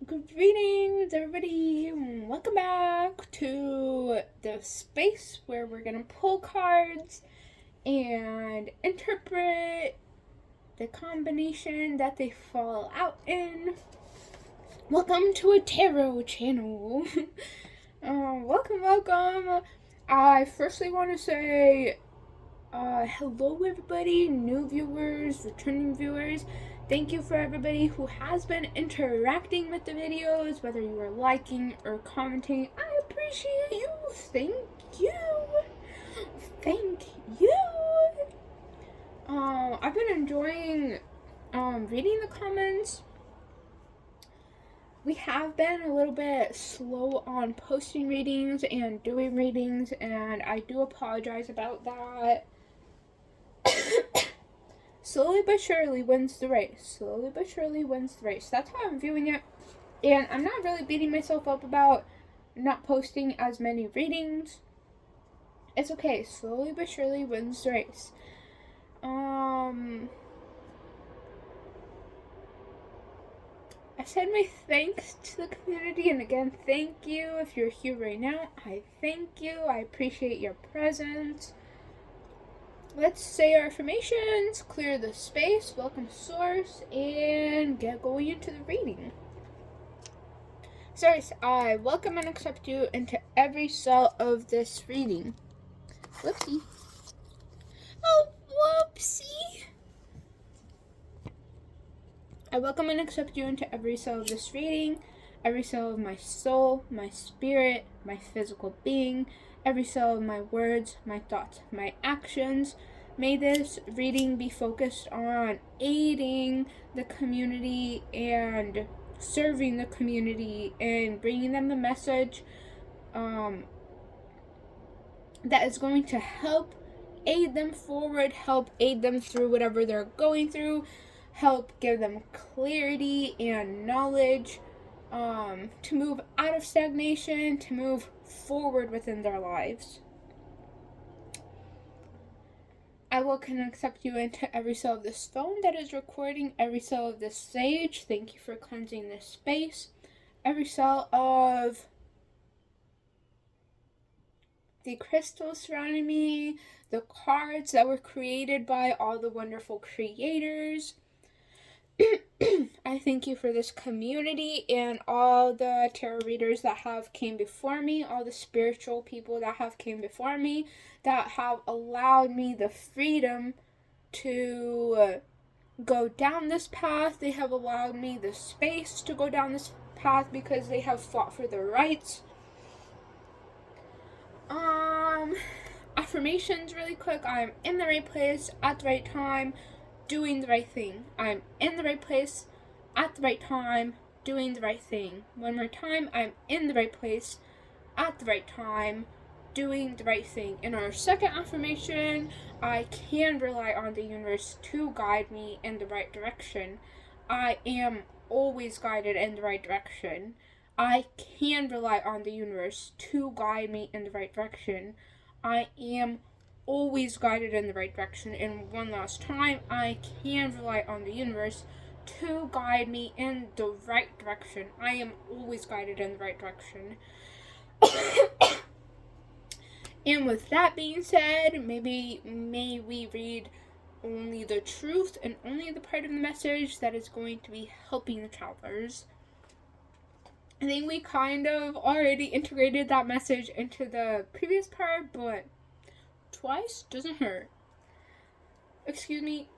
Greetings, everybody. Welcome back to the space where we're gonna pull cards and interpret the combination that they fall out in. Welcome to a tarot channel. Welcome. I firstly want to say hello, everybody, new viewers, returning viewers. Thank you for everybody who has been interacting with the videos, whether you are liking or commenting. I appreciate you. Thank you. Thank you. I've been enjoying reading the comments. We have been a little bit slow on posting readings and doing readings, and I do apologize about that. Slowly but surely wins the race. Slowly but surely wins the race. That's how I'm viewing it. And I'm not really beating myself up about not posting as many readings. It's okay. Slowly but surely wins the race. I said my thanks to the community, and again, thank you. If you're here right now, I thank you. I appreciate your presence. Let's say our affirmations, clear the space, welcome source, and get going into the reading. Source, I welcome and accept you into every cell of this reading. Whoopsie. Oh, whoopsie. I welcome and accept you into every cell of this reading, every cell of my soul, my spirit, my physical being, every cell of my words, my thoughts, my actions. May this reading be focused on aiding the community and serving the community and bringing them the message that is going to help aid them forward, help aid them through whatever they're going through, help give them clarity and knowledge to move out of stagnation, to move forward within their lives. I will accept you into every cell of this phone that is recording, every cell of this sage. Thank you for cleansing this space. Every cell of the crystals surrounding me, the cards that were created by all the wonderful creators. I thank you for this community and all the tarot readers that have came before me, all the spiritual people that have came before me, that have allowed me the freedom to go down this path. They have allowed me the space to go down this path because they have fought for their rights. Affirmations really quick. I'm in the right place at the right time, doing the right thing. I'm in the right place at the right time, doing the right thing. One more time. I'm in the right place at the right time, doing the right thing. In our second affirmation, I can rely on the universe to guide me in the right direction. I am always guided in the right direction. I can rely on the universe to guide me in the right direction. I am always guided in the right direction. And one last time, I can rely on the universe to guide me in the right direction. I am always guided in the right direction. And with that being said, may we read only the truth and only the part of the message that is going to be helping the travelers. I think we kind of already integrated that message into the previous part, but twice doesn't hurt. Excuse me.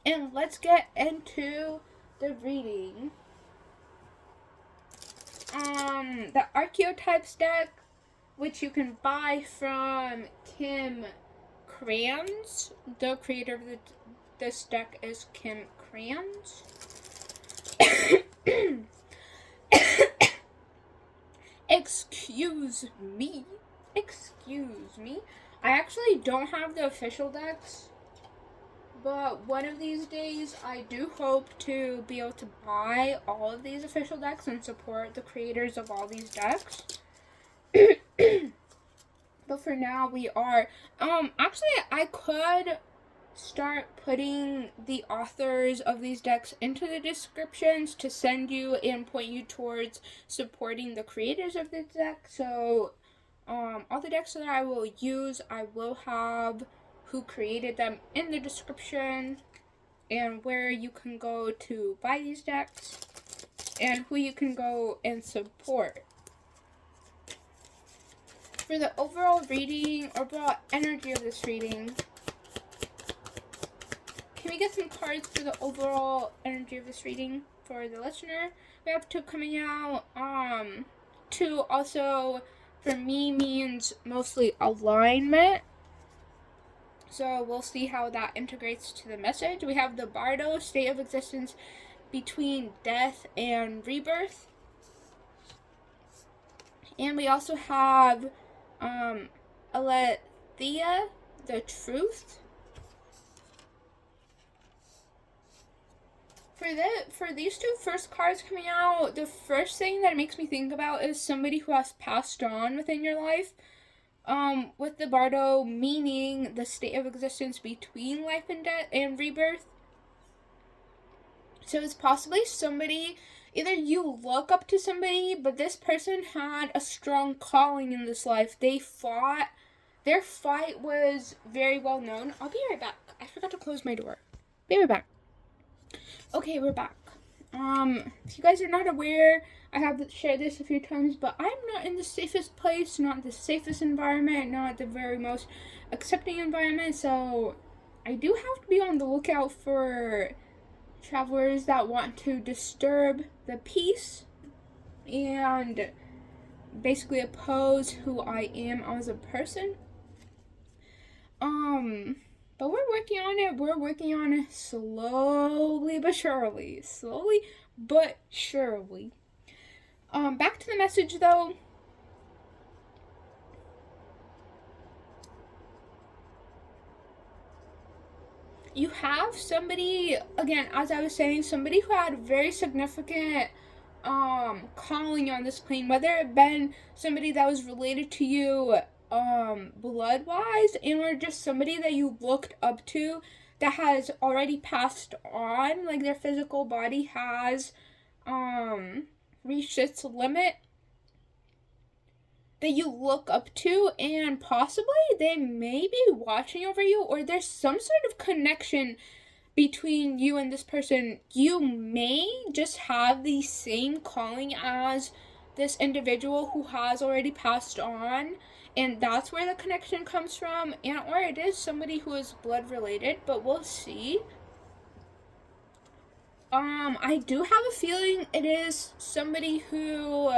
And let's get into the reading. The archetypes deck, which you can buy from krans. The creator of this deck is krans. Excuse me. I actually don't have the official decks, but one of these days I do hope to be able to buy all of these official decks and support the creators of all these decks. But for now we are actually I could start putting the authors of these decks into the descriptions to send you and point you towards supporting the creators of the deck. So all the decks that I will use, I will have who created them in the description, and where you can go to buy these decks, and who you can go and support. For the overall reading, overall energy of this reading, can we get some cards for the overall energy of this reading for the listener? We have 2 coming out. 2 also, for me, means mostly alignment. So we'll see how that integrates to the message. We have the Bardo, state of existence between death and rebirth. And we also have Alethea, the truth. For these 2 first cards coming out, the first thing that it makes me think about is somebody who has passed on within your life. With the Bardo meaning the state of existence between life and death and rebirth. So it's possibly somebody, either you look up to somebody, but this person had a strong calling in this life. They fought. Their fight was very well known. I'll be right back. I forgot to close my door. Be right back. Okay, we're back. If you guys are not aware, I have shared this a few times, but I'm not in the safest place, not the safest environment, not the very most accepting environment, so I do have to be on the lookout for travelers that want to disturb the peace and basically oppose who I am as a person. But we're working on it. We're working on it slowly but surely. Slowly but surely. Back to the message though. You have somebody, again, as I was saying, somebody who had very significant calling on this plane, whether it been somebody that was related to you blood wise, or just somebody that you looked up to that has already passed on, like their physical body has reached its limit, that you look up to, and possibly they may be watching over you, or there's some sort of connection between you and this person. You may just have the same calling as this individual who has already passed on, and that's where the connection comes from, and or it is somebody who is blood related, but we'll see. I do have a feeling it is somebody who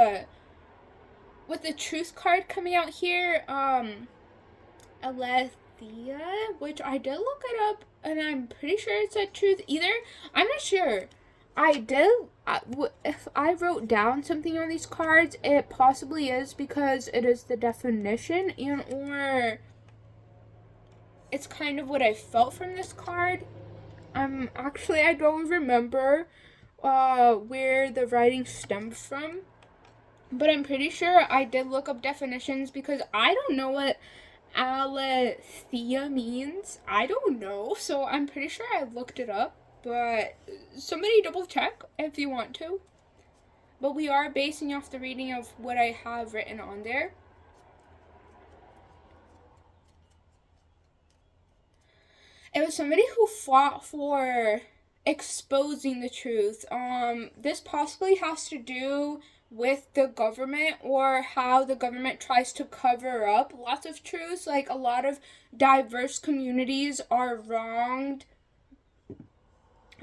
with the truth card coming out here, Alethea, which I did look it up, and I'm pretty sure it said truth. Either, I'm not sure. If I wrote down something on these cards, it possibly is because it is the definition, and or it's kind of what I felt from this card. I don't remember where the writing stemmed from, but I'm pretty sure I did look up definitions because I don't know what Alethea means. I don't know, so I'm pretty sure I looked it up, but somebody double check if you want to. But we are basing off the reading of what I have written on there. It was somebody who fought for exposing the truth. This possibly has to do with the government, or how the government tries to cover up lots of truths. Like, a lot of diverse communities are wronged,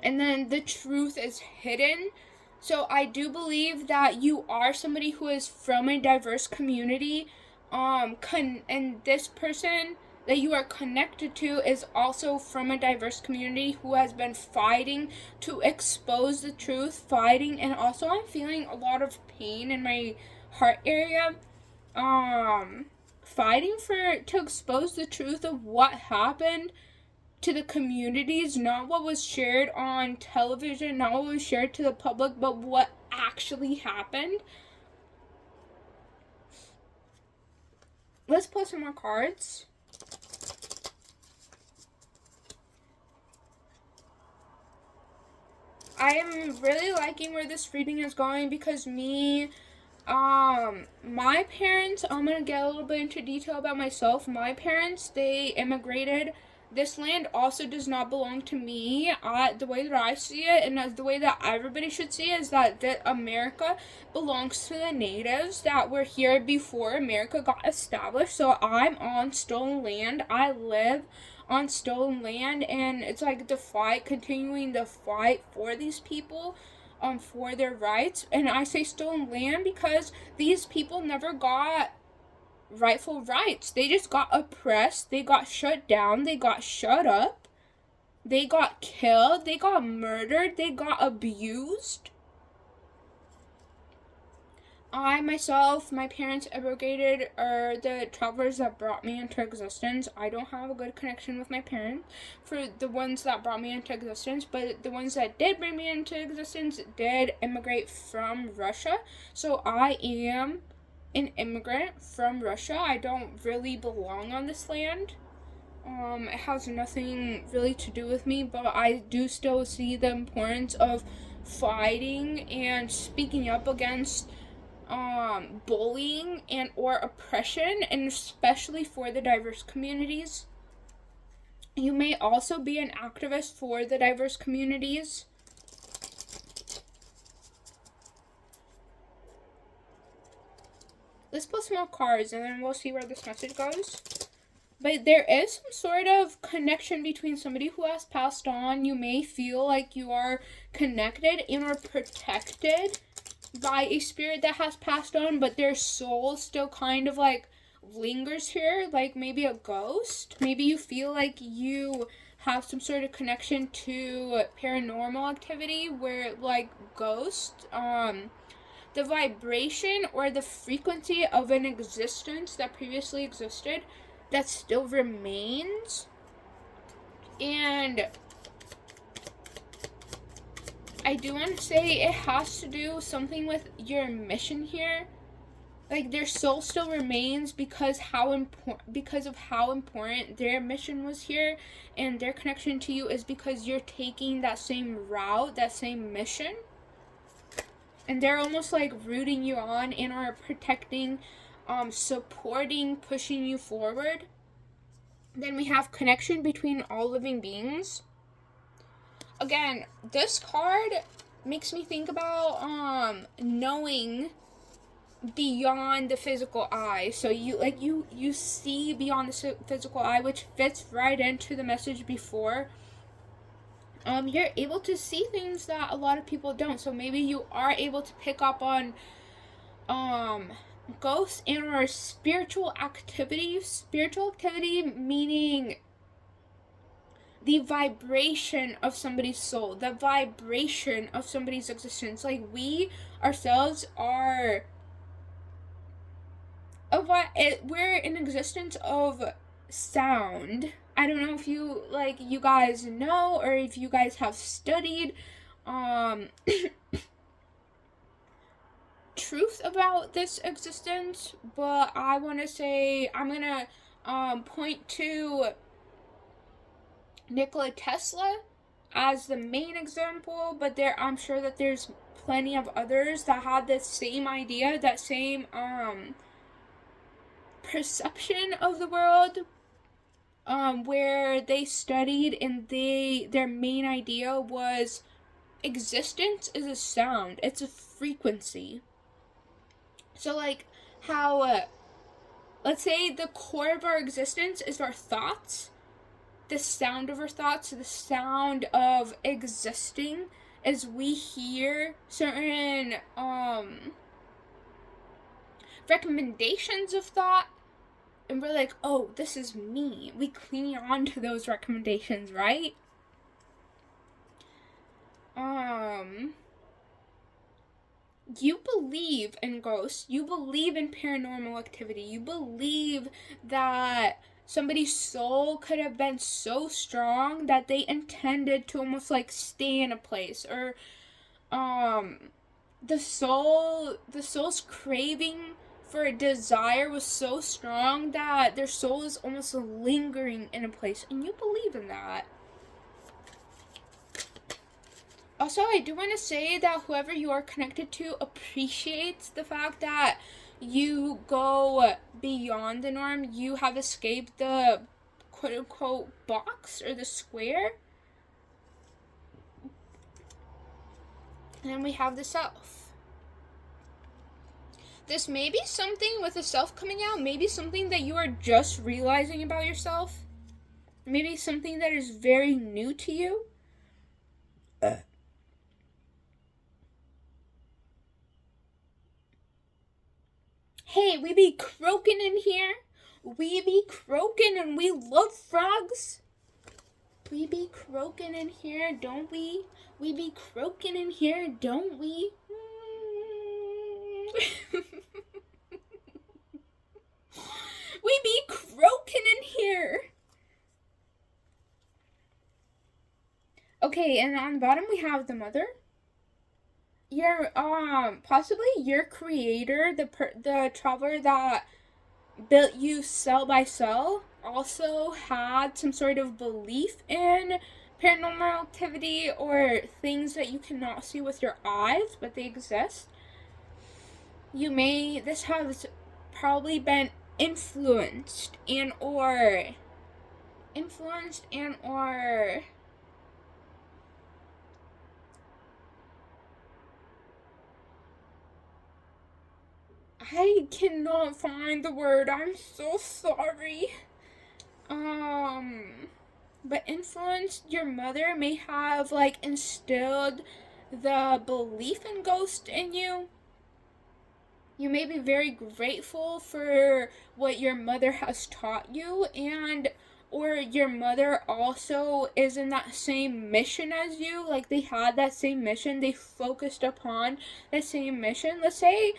and then the truth is hidden. So I do believe that you are somebody who is from a diverse community, and this person that you are connected to is also from a diverse community who has been fighting to expose the truth, fighting, and also I'm feeling a lot of pain in my heart area, fighting to expose the truth of what happened to the communities, not what was shared on television, not what was shared to the public, but what actually happened. Let's pull some more cards. I am really liking where this reading is going because my parents, I'm gonna get a little bit into detail about myself. My parents, they immigrated. This land also does not belong to me. The way that I see it, and the way that everybody should see it, is that America belongs to the natives that were here before America got established. So I'm on stolen land. I live on stolen land, and it's like continuing the fight for these people, for their rights. And I say stolen land because these people never got rightful rights. They just got oppressed, they got shut down, they got shut up, they got killed, they got murdered, they got abused. I myself, my parents immigrated, are the travelers that brought me into existence. I don't have a good connection with my parents for the ones that brought me into existence, but the ones that did bring me into existence did immigrate from Russia. So I am an immigrant from Russia. I don't really belong on this land. It has nothing really to do with me, but I do still see the importance of fighting and speaking up against bullying and or oppression, and especially for the diverse communities. You may also be an activist for the diverse communities. Let's pull some more cards and then we'll see where this message goes. But there is some sort of connection between somebody who has passed on. You may feel like you are connected and or protected by a spirit that has passed on, but their soul still kind of like lingers here, like maybe a ghost. Maybe you feel like you have some sort of connection to paranormal activity where like ghosts, the vibration or the frequency of an existence that previously existed that still remains. And I do want to say it has to do something with your mission here. Like their soul still remains because of how important their mission was here, and their connection to you is because you're taking that same route, that same mission. And they're almost like rooting you on and are protecting, supporting, pushing you forward. Then we have connection between all living beings. Again, this card makes me think about knowing beyond the physical eye. So you see beyond the physical eye, which fits right into the message before. You're able to see things that a lot of people don't. So maybe you are able to pick up on ghosts and or spiritual activity. Spiritual activity meaning the vibration of somebody's soul, the vibration of somebody's existence. Like we ourselves are we're an existence of sound. I don't know if you guys know or if you guys have studied truth about this existence, but I want to say I'm gonna point to Nikola Tesla as the main example, but I'm sure that there's plenty of others that had the same idea, that same perception of the world, where they studied and their main idea was existence is a sound, it's a frequency. So like how let's say the core of our existence is our thoughts, the sound of our thoughts, the sound of existing, as we hear certain recommendations of thought, and we're like, oh, this is me. We cling on to those recommendations, right? You believe in ghosts, you believe in paranormal activity, you believe that somebody's soul could have been so strong that they intended to almost like stay in a place, or the soul's craving for a desire was so strong that their soul is almost lingering in a place, and you believe in that. Also, I do want to say that whoever you are connected to appreciates the fact that you go beyond the norm. You have escaped the quote unquote box or the square. And then we have the self. This may be something with the self coming out, maybe something that you are just realizing about yourself. Maybe something that is very new to you. Hey, we be croaking in here. We be croaking and we love frogs. We be croaking in here, don't we? We be croaking in here, don't we? We be croaking in here. Okay, and on the bottom we have the mother. Your possibly your creator, the traveler that built you cell by cell, also had some sort of belief in paranormal activity or things that you cannot see with your eyes, but they exist. This has probably been influenced and or I cannot find the word. I'm so sorry. But influenced your mother may have like instilled the belief in ghosts in you. You may be very grateful for what your mother has taught you, and or your mother also is in that same mission as you. Like they had that same mission, they focused upon that same mission. Let's say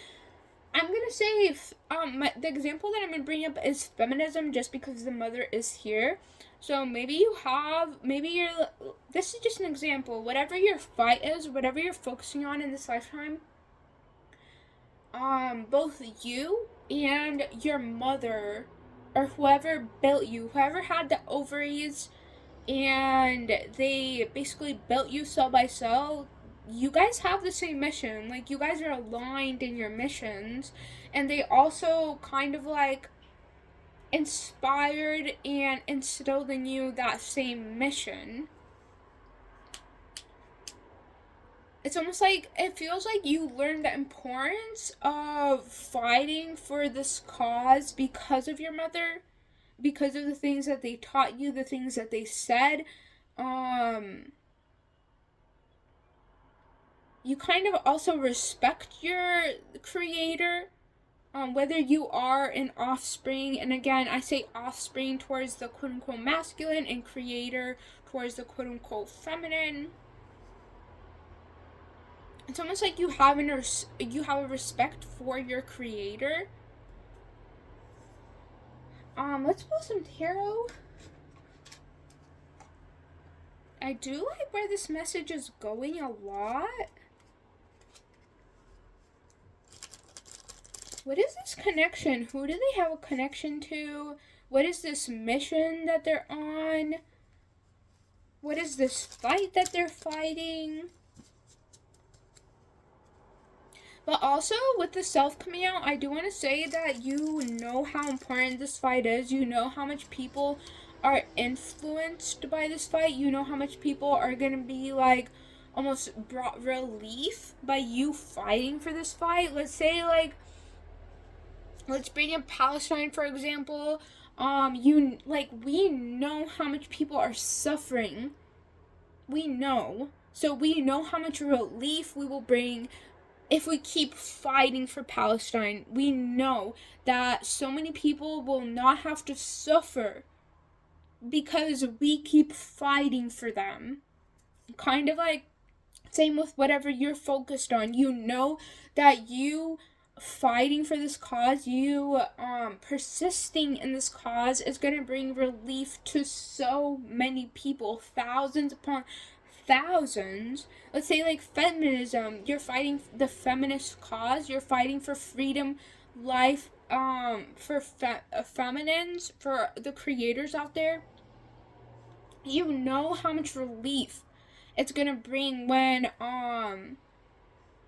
I'm gonna say the example that I'm gonna bring up is feminism, just because the mother is here. So maybe this is just an example. Whatever your fight is, whatever you're focusing on in this lifetime, both you and your mother, or whoever built you, whoever had the ovaries, and they basically built you cell by cell, you guys have the same mission. Like, you guys are aligned in your missions, and they also kind of like inspired and instilled in you that same mission. It's almost like, it feels like you learned the importance of fighting for this cause because of your mother, because of the things that they taught you, the things that they said. You kind of also respect your creator, whether you are an offspring, and again, I say offspring towards the quote-unquote masculine and creator towards the quote-unquote feminine. It's almost like you have a respect for your creator. Let's pull some tarot. I do like where this message is going a lot. What is this connection? Who do they have a connection to? What is this mission that they're on? What is this fight that they're fighting? But also, with the self coming out, I do want to say that you know how important this fight is. You know how much people are influenced by this fight. You know how much people are going to be, like, almost brought relief by you fighting for this fight. Let's say, like, let's bring up Palestine, for example. We know how much people are suffering. We know. So we know how much relief we will bring if we keep fighting for Palestine. We know that so many people will not have to suffer because we keep fighting for them. Kind of like, same with whatever you're focused on. You know that you fighting for this cause, you persisting in this cause is going to bring relief to so many people, thousands upon thousands. Let's say, like, feminism, you're fighting the feminist cause, you're fighting for freedom, life, for feminines, for the creators out there. You know how much relief it's gonna bring when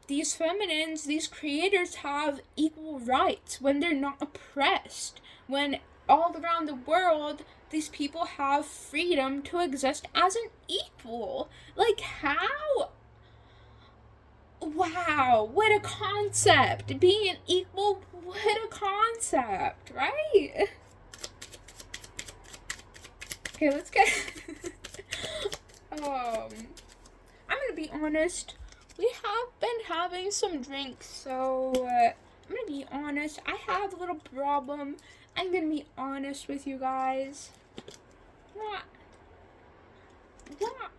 these feminines, these creators have equal rights, when they're not oppressed, when all around the world these people have freedom to exist as an equal. Like, how? Wow, what a concept! Being equal, what a concept, right? Okay, let's get. I'm gonna be honest. We have been having some drinks, so I'm gonna be honest. I have a little problem. I'm gonna be honest with you guys. What? What?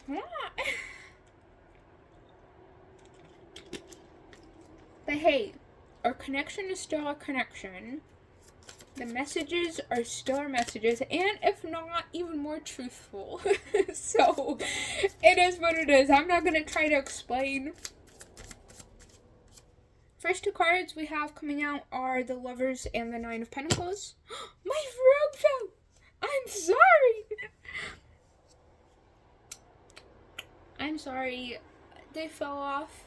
What? But hey, our connection is still a connection. The messages are still our messages, and if not, even more truthful. So, it is what it is. I'm not gonna try to explain. First two cards we have coming out are the Lovers and the Nine of Pentacles. My frog fell! I'm sorry! I'm sorry. They fell off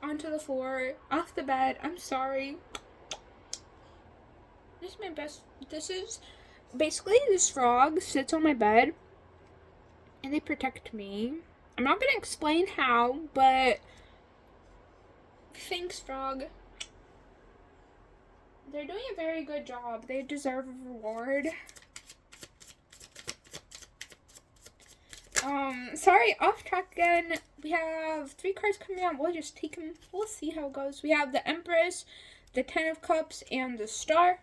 onto the floor, off the bed. I'm sorry. This is my best. This is basically, this frog sits on my bed and they protect me. I'm not gonna explain how, but thanks, frog. They're doing a very good job. They deserve a reward. Sorry, off track again. We have 3 cards coming out. We'll just take them. We'll see how it goes. We have the Empress, the Ten of Cups, and the Star.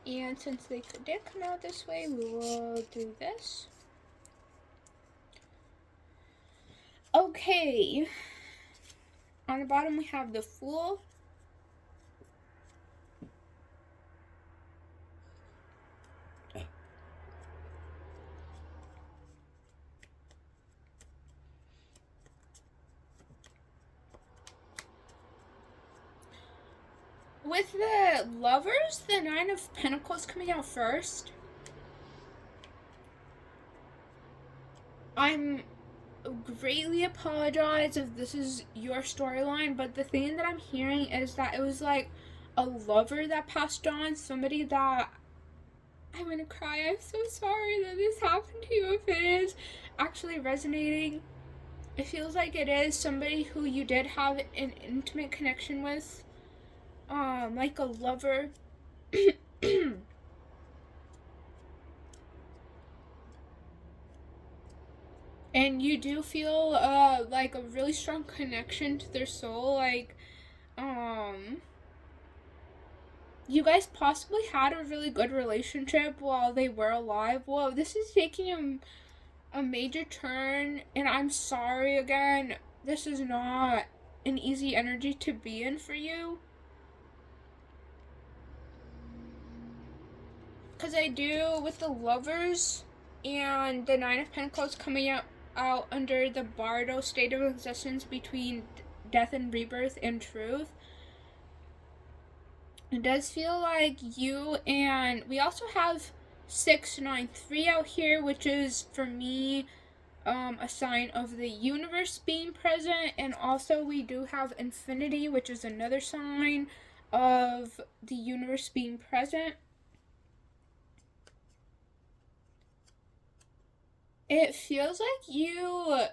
And since they did come out this way, we will do this. Okay. On the bottom, we have the Fool. With the Lovers, the Nine of Pentacles coming out first. I'm greatly apologize if this is your storyline, but the thing that I'm hearing is that it was like a lover that passed on, somebody that, I'm gonna cry, I'm so sorry that this happened to you. If it is actually resonating, it feels like it is somebody who you did have an intimate connection with, like a lover. And you do feel like a really strong connection to their soul. Like, you guys possibly had a really good relationship while they were alive. Well, this is taking a major turn, and I'm sorry again. This is not an easy energy to be in for you. Because I do, with the Lovers and the Nine of Pentacles coming out under the Bardo state of existence between death and rebirth and truth, it does feel like you, and we also have 693 out here, which is for me a sign of the universe being present, and also we do have infinity, which is another sign of the universe being present. It feels like you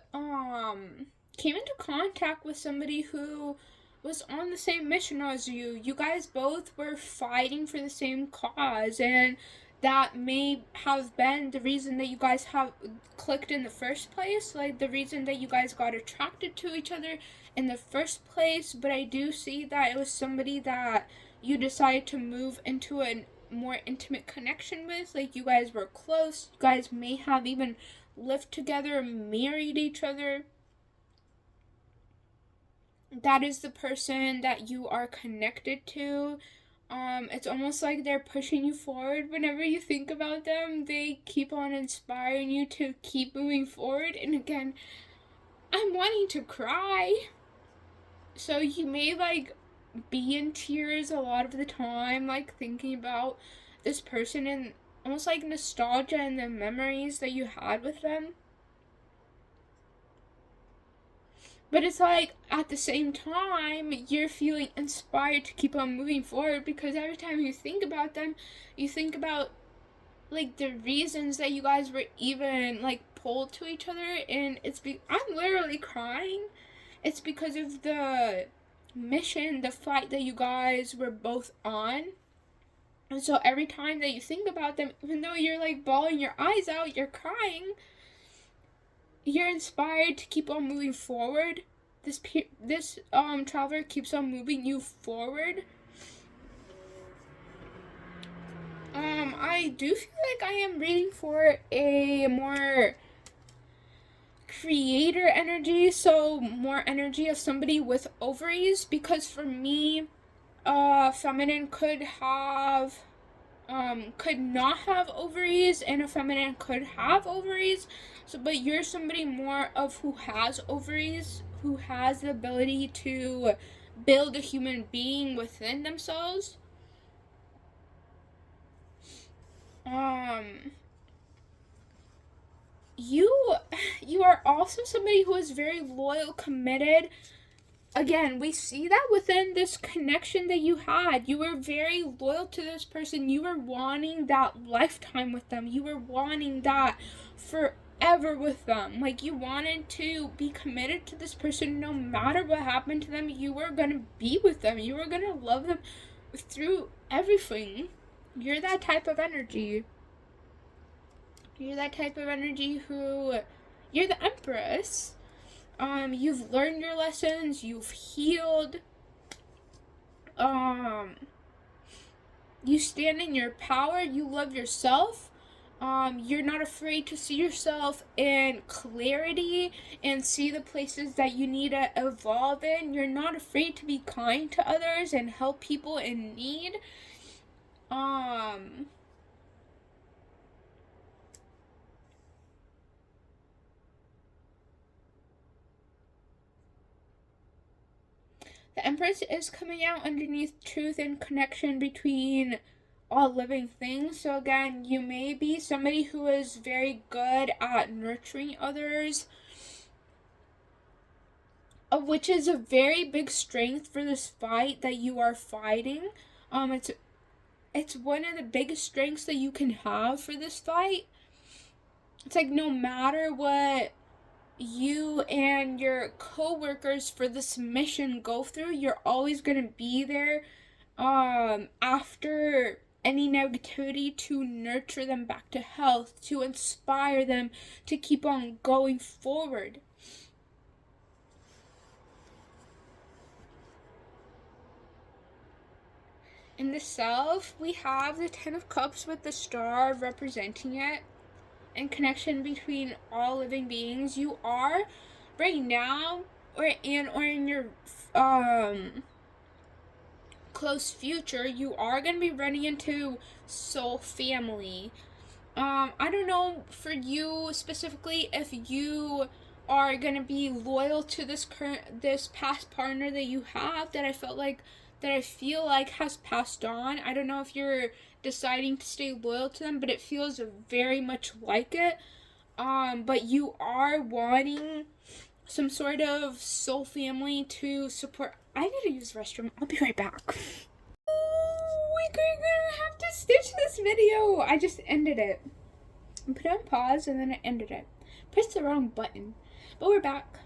came into contact with somebody who was on the same mission as you. You guys both were fighting for the same cause, and that may have been the reason that you guys have clicked in the first place, like the reason that you guys got attracted to each other in the first place. But I do see that it was somebody that you decided to move into a more intimate connection with. Like, you guys were close. You guys may have even lived together, married each other. That is the person that you are connected to. It's almost like they're pushing you forward. Whenever you think about them, they keep on inspiring you to keep moving forward. And again, I'm wanting to cry. So you may like be in tears a lot of the time, like thinking about this person, and almost like nostalgia and the memories that you had with them. But it's like, at the same time, you're feeling inspired to keep on moving forward, because every time you think about them, you think about, like, the reasons that you guys were even, like, pulled to each other, and I'm literally crying. It's because of the mission, the fight that you guys were both on. And so every time that you think about them, even though you're, like, bawling your eyes out, you're crying, you're inspired to keep on moving forward. This traveler keeps on moving you forward. I do feel like I am reading for a more creator energy, so more energy of somebody with ovaries, because for me, feminine could not have ovaries, and a feminine could have ovaries. So, but you're somebody more of who has ovaries, who has the ability to build a human being within themselves. You are also somebody who is very loyal, committed. Again, we see that within this connection that you had. You were very loyal to this person. You were wanting that lifetime with them. You were wanting that forever with them. Like, you wanted to be committed to this person no matter what happened to them. You were going to be with them. You were going to love them through everything. You're that type of energy. You're that type of energy you're the Empress. You've learned your lessons, you've healed. You stand in your power, you love yourself. You're not afraid to see yourself in clarity and see the places that you need to evolve in. You're not afraid to be kind to others and help people in need. The Empress is coming out underneath truth and connection between all living things. So again, you may be somebody who is very good at nurturing others, which is a very big strength for this fight that you are fighting. It's one of the biggest strengths that you can have for this fight. It's like, no matter what you and your co-workers for this mission go through, you're always going to be there after any negativity to nurture them back to health, to inspire them to keep on going forward. In the Self, we have the Ten of Cups with the star representing it, and connection between all living beings. You are right now, or in your close future, you are going to be running into soul family. I don't know for you specifically if you are going to be loyal to this past partner that you have, that I feel like has passed on. I don't know if you're deciding to stay loyal to them, but it feels very much like it. But you are wanting some sort of soul family to support. I need to use the restroom. I'll be right back. We're gonna have to stitch this video. I just ended it. I put it on pause and then I ended it. Pressed the wrong button. But we're back.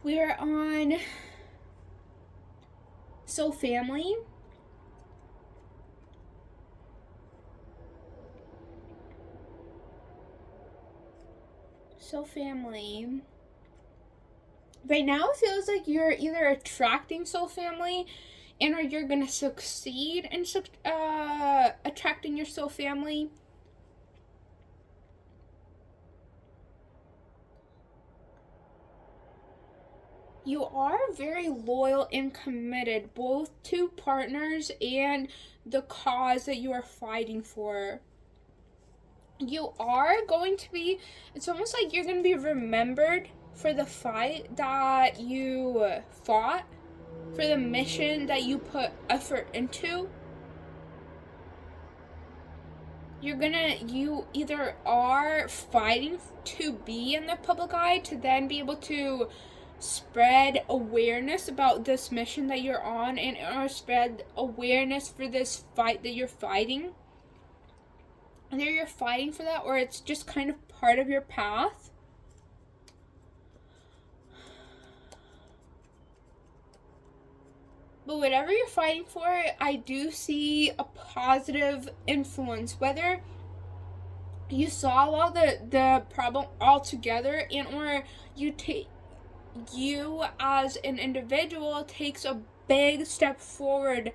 We are on Soul Family. Soul Family. Right now it feels like you're either attracting Soul Family or you're gonna succeed in attracting your Soul Family. You are very loyal and committed, both to partners and the cause that you are fighting for. You are going to be, it's almost like you're going to be remembered for the fight that you fought. for the mission that you put effort into, you either are fighting to be in the public eye to then be able to spread awareness about this mission that you're on, and or spread awareness for this fight that you're fighting. Either you're fighting for that, or it's just kind of part of your path. But whatever you're fighting for, I do see a positive influence. Whether you solve all the problem altogether, and or you as an individual takes a big step forward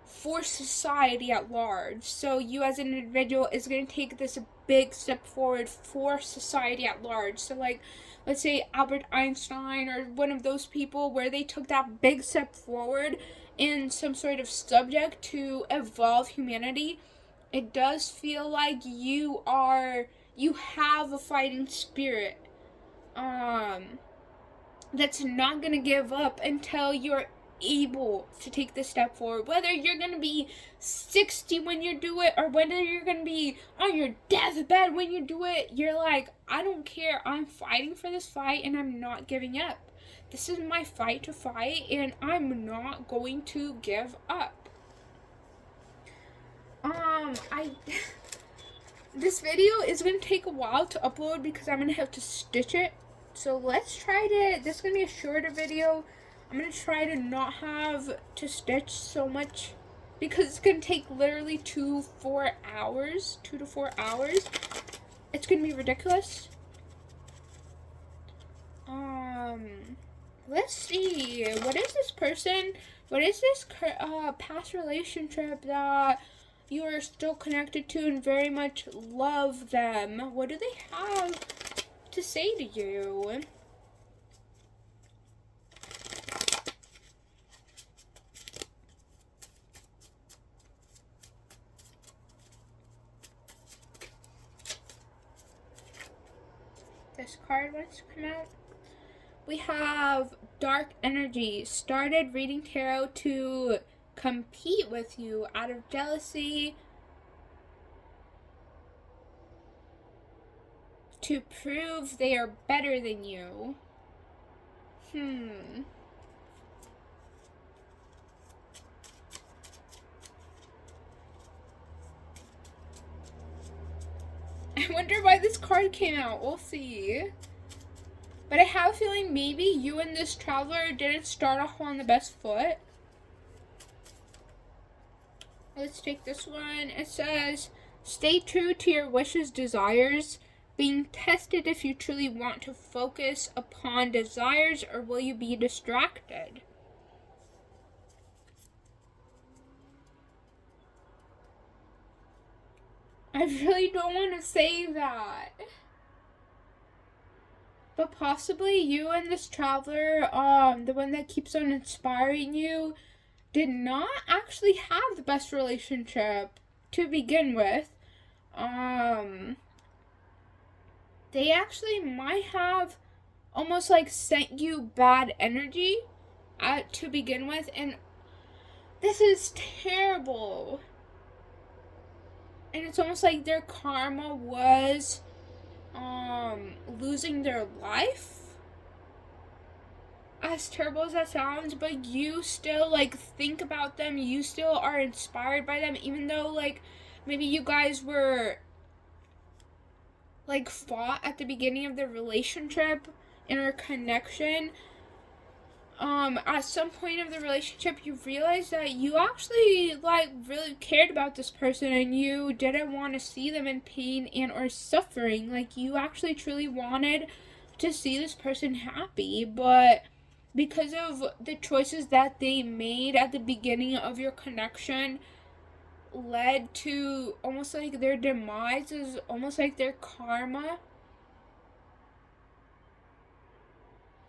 for society at large. So you as an individual is going to take this big step forward for society at large. So like, let's say Albert Einstein or one of those people where they took that big step forward in some sort of subject to evolve humanity. It does feel like you have a fighting spirit that's not gonna give up until you're able to take this step forward. Whether you're gonna be 60 when you do it, or whether you're gonna be on your deathbed when you do it, you're like, I don't care, I'm fighting for this fight and I'm not giving up. This is my fight to fight and I'm not going to give up. This video is gonna take a while to upload because I'm gonna have to stitch it. So let's try this is gonna be a shorter video. I'm gonna try to not have to stitch so much because it's gonna take literally 2 to 4 hours. It's gonna be ridiculous. Let's see. What is this person? What is this past relationship that you are still connected to and very much love them? What do they have to say to you? This card wants to come out. We have dark energy. Started reading tarot to compete with you out of jealousy, to prove they are better than you. I wonder why this card came out. We'll see. But I have a feeling maybe you and this traveler didn't start off on the best foot. Let's take this one. It says, stay true to your wishes, desires, being tested if you truly want to focus upon desires, or will you be distracted? I really don't want to say that. But possibly you and this traveler, the one that keeps on inspiring you, did not actually have the best relationship to begin with. They actually might have almost like sent you bad energy to begin with, and this is terrible. And it's almost like their karma was losing their life. As terrible as that sounds, but you still like think about them, you still are inspired by them, even though like maybe you guys were like fought at the beginning of the relationship and our connection. At some point of the relationship you realize that you actually like really cared about this person and you didn't want to see them in pain and or suffering. Like you actually truly wanted to see this person happy, but because of the choices that they made at the beginning of your connection led to almost like their demise, is almost like their karma.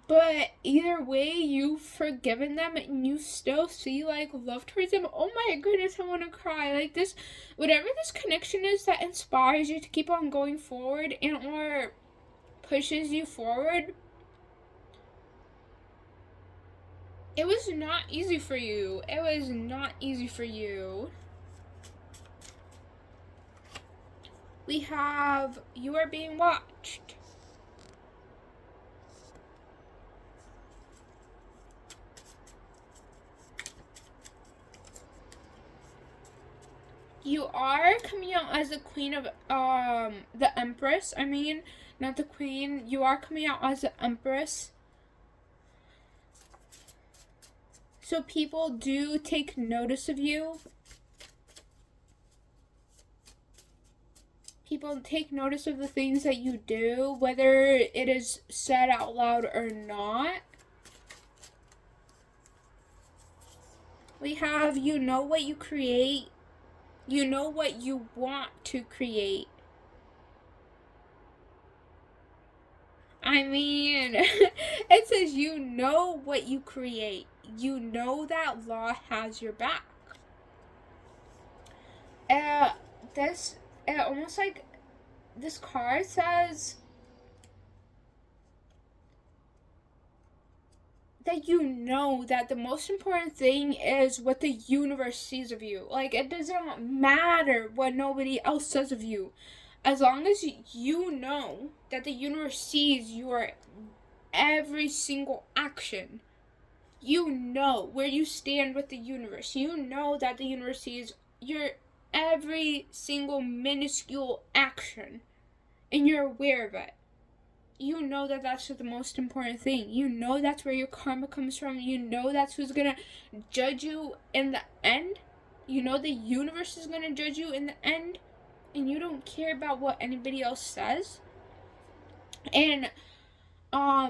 But either way, you've forgiven them and you still see like love towards them. Oh my goodness, I want to cry. Like this, whatever this connection is that inspires you to keep on going forward and or pushes you forward, It was not easy for you. It was not easy for you. We have you are being watched. You are coming out as the queen of the empress. I mean, not the queen. You are coming out as the empress. So people do take notice of you. People take notice of the things that you do, whether it is said out loud or not. We have you know what you create. You know what you want to create. I mean, it says you know what you create. You know that law has your back. This, almost like this card says that you know that the most important thing is what the universe sees of you. Like, it doesn't matter what nobody else says of you. As long as you know that the universe sees your every single action. You know where you stand with the universe. You know that the universe sees your every single minuscule action. And you're aware of it. You know that that's the most important thing. You know that's where your karma comes from. You know that's who's going to judge you in the end. You know the universe is going to judge you in the end. And you don't care about what anybody else says. And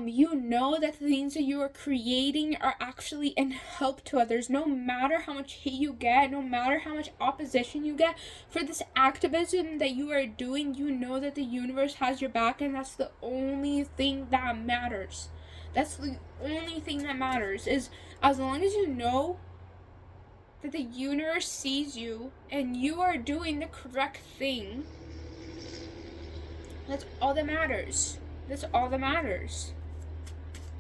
you know that the things that you are creating are actually in help to others. No matter how much hate you get, no matter how much opposition you get for this activism that you are doing, you know that the universe has your back, and that's the only thing that matters. That's the only thing that matters, is as long as you know that the universe sees you and you are doing the correct thing, that's all that matters. That's all that matters.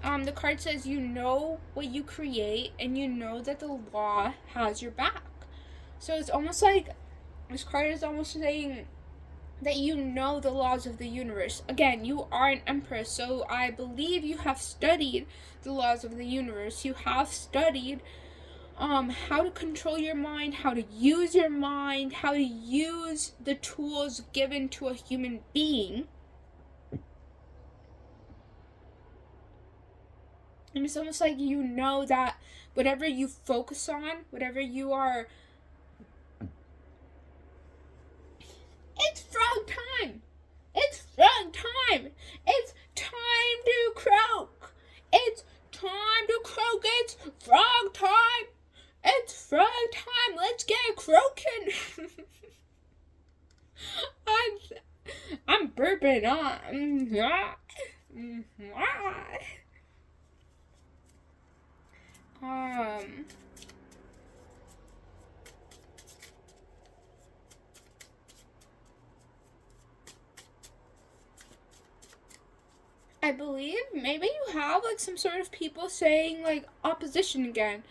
The card says you know what you create and you know that the law has your back. So it's almost like this card is almost saying that you know the laws of the universe. Again, you are an empress, so I believe you have studied the laws of the universe. You have studied how to control your mind, how to use your mind, how to use the tools given to a human being. And it's almost like you know that whatever you focus on, whatever you are... It's frog time! It's frog time! It's time to croak! It's time to croak! It's frog time! It's frog time! Let's get croaking! I'm burping on. I believe maybe you have like some sort of people saying like opposition again.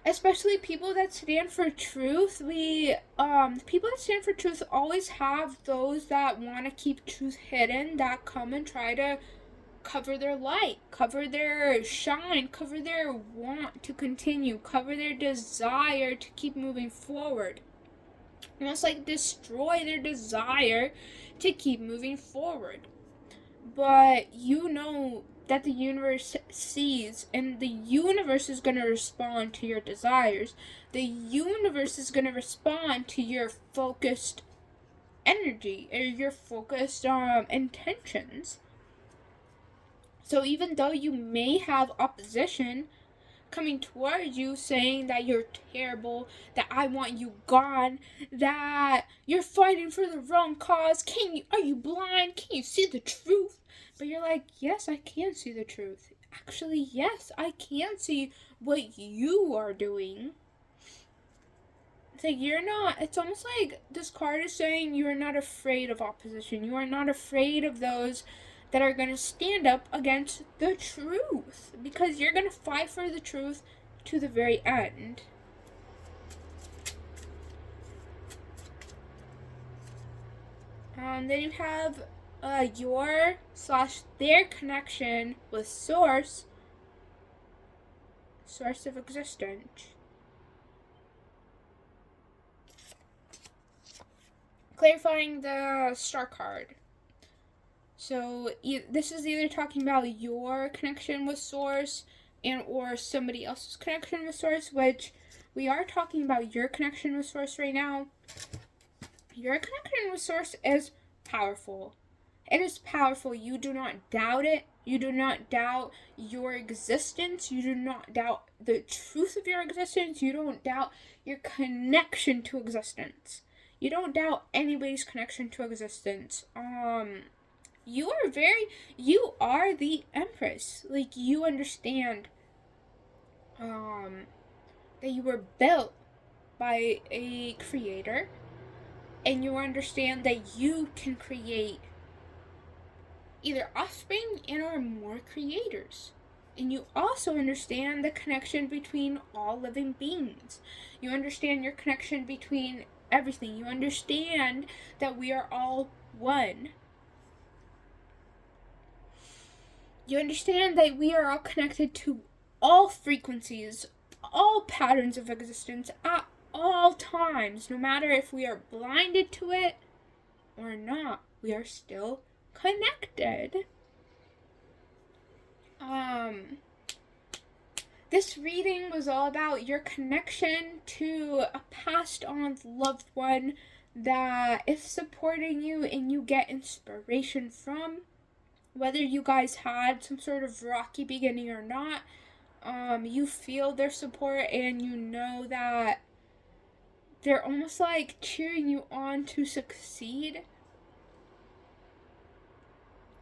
Especially people that stand for truth. People that stand for truth always have those that want to keep truth hidden, that come and try to cover their light, cover their shine, cover their want to continue, cover their desire to keep moving forward. Almost like destroy their desire to keep moving forward. But you know that the universe sees, and the universe is going to respond to your desires. The universe is going to respond to your focused energy or your focused intentions. So even though you may have opposition coming towards you saying that you're terrible, that I want you gone, that you're fighting for the wrong cause, are you blind? Can you see the truth? But you're like, yes, I can see the truth. Actually, yes, I can see what you are doing. It's like it's almost like this card is saying you are not afraid of opposition. You are not afraid of those that are going to stand up against the truth, because you're going to fight for the truth to the very end. Then you have your/their connection with source of existence. Clarifying the star card. So this is either talking about your connection with source and or somebody else's connection with source, which we are talking about your connection with source right now. Your connection with source is powerful. It is powerful. You do not doubt it. You do not doubt your existence. You do not doubt the truth of your existence. You don't doubt your connection to existence. You don't doubt anybody's connection to existence. You are the Empress. Like, you understand that you were built by a creator, and you understand that you can create either offspring and or more creators. And you also understand the connection between all living beings. You understand your connection between everything. You understand that we are all one. You understand that we are all connected to all frequencies, all patterns of existence at all times. No matter if we are blinded to it or not, we are still connected. This reading was all about your connection to a passed on loved one that is supporting you and you get inspiration from. Whether you guys had some sort of rocky beginning or not, you feel their support and you know that they're almost like cheering you on to succeed.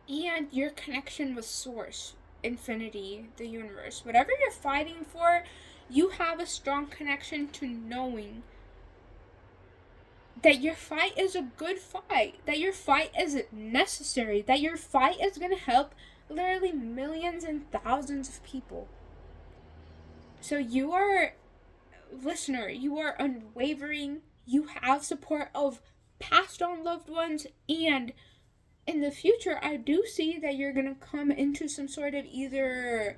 And your connection with source, infinity, the universe, whatever you're fighting for, you have a strong connection to knowing that your fight is a good fight, that your fight is necessary, that your fight is going to help literally millions and thousands of people. So you are, listener, you are unwavering, you have support of passed on loved ones, and in the future, I do see that you're going to come into some sort of either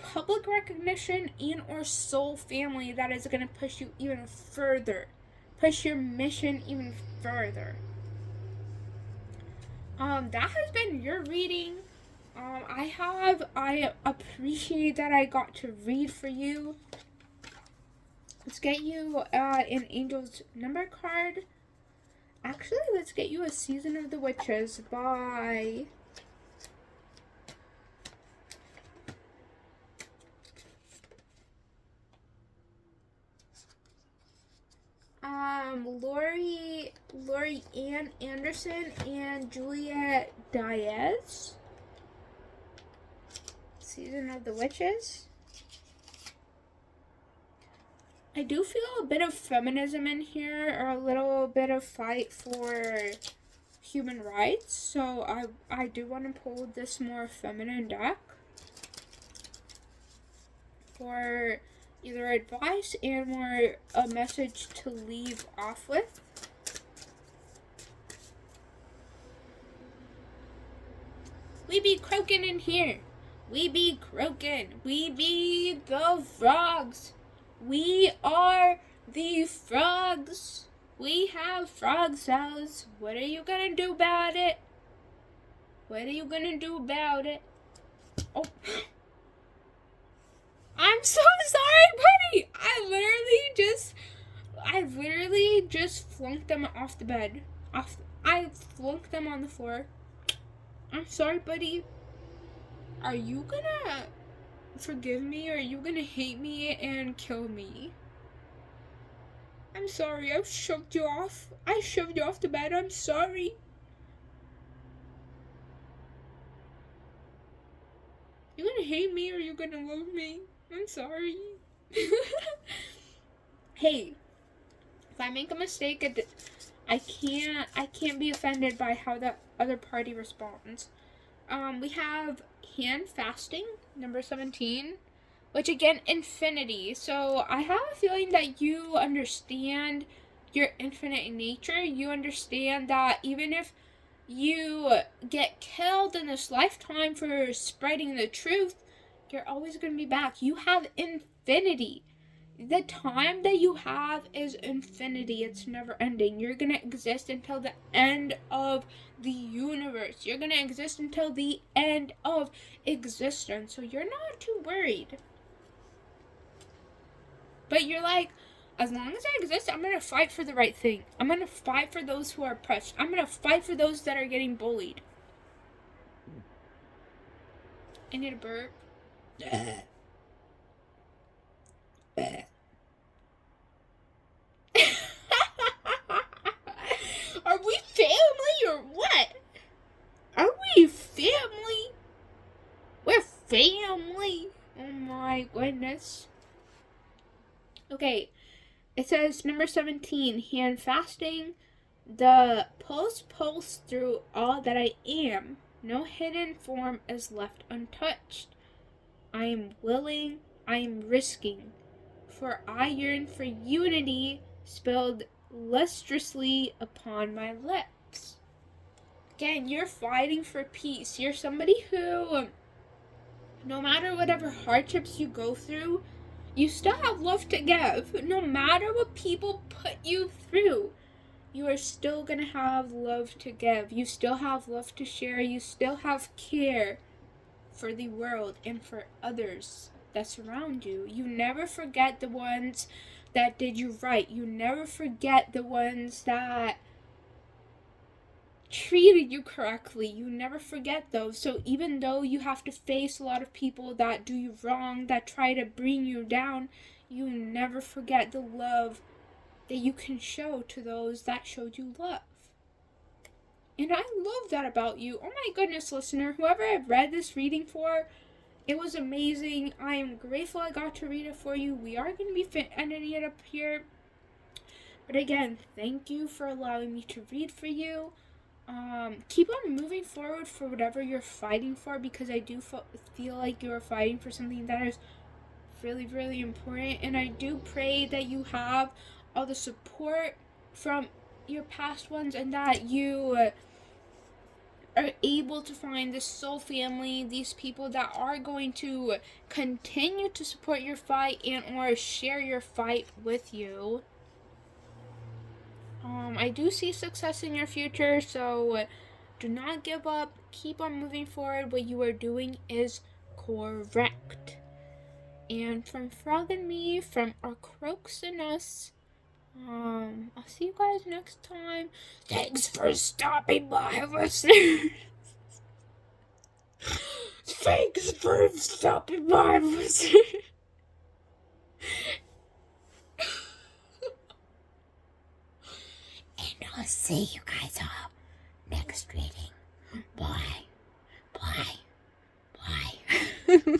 public recognition and or soul family that is going to push you even further. Push your mission even further. That has been your reading. I appreciate that I got to read for you. Let's get you an Angel's Number card. Actually, let's get you a Season of the Witches by Lorraine Anderson and Juliet Diaz. Season of the Witches. I do feel a bit of feminism in here, or a little bit of fight for human rights, so I do want to pull this more feminine deck for either advice and more a message to leave off with. We be croaking in here. We be croaking. We be the frogs. We are the frogs. We have frog cells. What are you gonna do about it? What are you gonna do about it? Oh. I'm so sorry, buddy. I literally just flunked them off the bed. I flunked them on the floor. I'm sorry, buddy. Are you gonna forgive me, or are you gonna hate me and kill me? I'm sorry, I shoved you off the bed. I'm sorry. You gonna hate me, or you gonna love me? I'm sorry. Hey, if I make a mistake, I can't be offended by how the other party responds. We have hand fasting, number 17, which again, infinity. So I have a feeling that you understand your infinite nature. You understand that even if you get killed in this lifetime for spreading the truth, you're always going to be back. You have infinity. The time that you have is infinity. It's never ending. You're going to exist until the end of the universe. You're going to exist until the end of existence. So you're not too worried. But you're like, as long as I exist, I'm going to fight for the right thing. I'm going to fight for those who are oppressed. I'm going to fight for those that are getting bullied. I need a burp. Are we family or what? Are we family? We're family. Oh my goodness. Okay, it says number 17, hand fasting. The pulse through all that I am. No hidden form is left untouched. I am willing, I am risking. For I yearn for unity spilled lustrously upon my lips. Again, you're fighting for peace. You're somebody who, no matter whatever hardships you go through, you still have love to give. No matter what people put you through, you are still going to have love to give. You still have love to share. You still have care for the world and for others that surround you. You never forget the ones that did you right. You never forget the ones that treated you correctly. You never forget those. So even though you have to face a lot of people that do you wrong, that try to bring you down, you never forget the love that you can show to those that showed you love. And I love that about you. Oh my goodness, listener, whoever I've read this reading for, it was amazing. I am grateful I got to read it for you. We are going to be ending it up here. But again, thank you for allowing me to read for you. Keep on moving forward for whatever you're fighting for, because I do feel like you're fighting for something that is really, really important. And I do pray that you have all the support from your past ones, and that you are able to find this soul family, these people that are going to continue to support your fight and or share your fight with you. I do see success in your future, so do not give up. Keep on moving forward. What you are doing is correct. And from Frog and me, from our Croaks and us, I'll see you guys next time. Thanks for stopping by, listeners. Thanks for stopping by, listeners. And I'll see you guys all next reading. Bye. Bye. Bye.